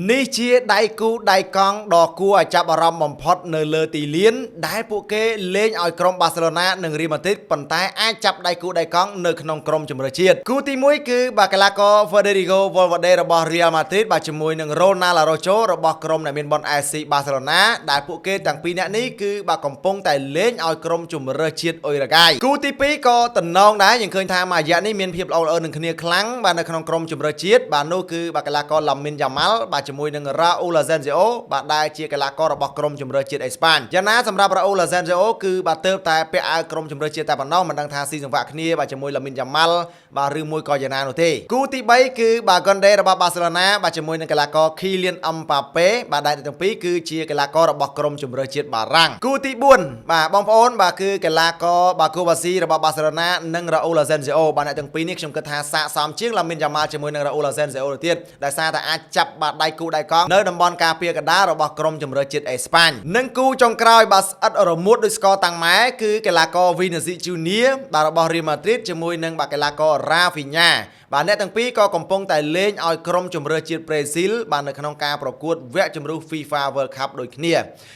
នេះជាដៃគូដៃកង់ដ៏គួរឲ្យចាប់អារម្មណ៍បំផុតនៅលើទីលានដែលពួកគេលេងឲ្យក្រុមបាសេឡូណានិងរៀលម៉ាឌ្រីតប៉ុន្តែអាចចាប់ដៃគូដៃកង់នៅក្នុងក្រុមជម្រើសជាតិគូទី1គឺបាកាឡាកូ Federico Valverde របស់ Real Madrid បាទជាមួយនឹង Ronald Araujo របស់ក្រុមអ្នកមានបុណ្យ FC Barcelona ដែលពួកគេទាំងពីរនាក់នេះគឺបាទកំពុងតែលេងឲ្យក្រុមជម្រើសជាតិអ៊ុយរ៉ាហ្គាយគូទី2ក៏តំណងដែរយើងឃើញថាមួយរយៈនេះមានភាពល្អល្អនឹងគ្នាខ្លាំងបាទនៅក្នុងក្រុមជម្រើសជាតិបាទនោះគឺបាកាឡាកូ Lamine Yamal បាទជាមួយនឹង Raúl Asensio បាទដែលជាកីឡាកររបស់ក្រុមជម្រើសជាតិអេស្ប៉ាញយ៉ាងណាសម្រាប់ Raúl Asensio គឺបាទទើបតែពាក់អាវក្រុមជម្រើសជាតិតែប៉ុណ្ណោះមិនដឹងថាស៊ីសង្វាក់គ្នាបាទជាមួយ Lamine Yamal បាទឬមួយក៏យ៉ាងណានោះទេគូទី3គឺបាទ Koundé របស់ Barcelona បាទជាមួយនឹងកីឡាករ Kylian Mbappé បាទដែលទាំងពីរគឺជាកីឡាកររបស់ក្រុមជម្រើសជាតិបារាំងគូទី4បាទបងប្អូនបាទគឺកីឡាករបាទ Kovacic របស់ Barcelona និង Raúl Asensio បាទអ្នកទាំងពីរនេះខ្ញុំគិតថាស័ក្តិសមជាង Lamine Yamal ជាមួយនឹង Raúl Asensio ទៅទៀតដែលសារតែអាចចាប់បាទដៃគូដៃកង់នៅតំបន់ការពារកណ្ដាលរបស់ក្រុមជម្រើសជាតិអេស្ប៉ាញនិងគូចុងក្រោយបាទស្អិតរមួតដោយស្ករតាំងម៉ែគឺកីឡាករ Vinicius Junior បាទរបស់ Real Madrid ជាមួយនឹងបាទកីឡាករ Rafinha បាទអ្នកទាំងពីរក៏កំពុងតែលេងឲ្យក្រុមជម្រើសជាតិប្រេស៊ីលបាទនៅក្នុងការប្រកួតវគ្គជម្រុះ FIFA World Cup ដូចគ្នា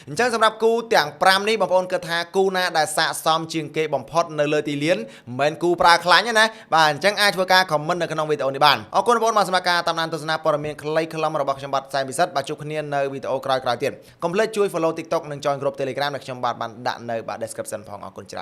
អញ្ចឹងសម្រាប់គូទាំង5នេះបងប្អូនគិតថាគូណាដែលស័ក្តិសមជាងគេបំផុតនៅលើទីលានមិនមែនគូប្រើខ្លាញ់ទេណាបាទអញ្ចឹងអាចធ្វើការ comment នៅក្នុងវីដេអូនេះបានអរគុណបងប្អូនមកសម្រាប់ការតាមដានទស្សនាព័ត៌មានខ្លីខ្លឹមរបស់ខ្ញុំបាទសែមពិសិដ្ឋបាទជួបគ្នានៅវីដេអូក្រោយៗទៀតកុំភ្លេចជួយ follow TikTok និង join group Telegram ដែលខ្ញុំបាទបានដាក់នៅបាទ description ផងអរគុណច្រើន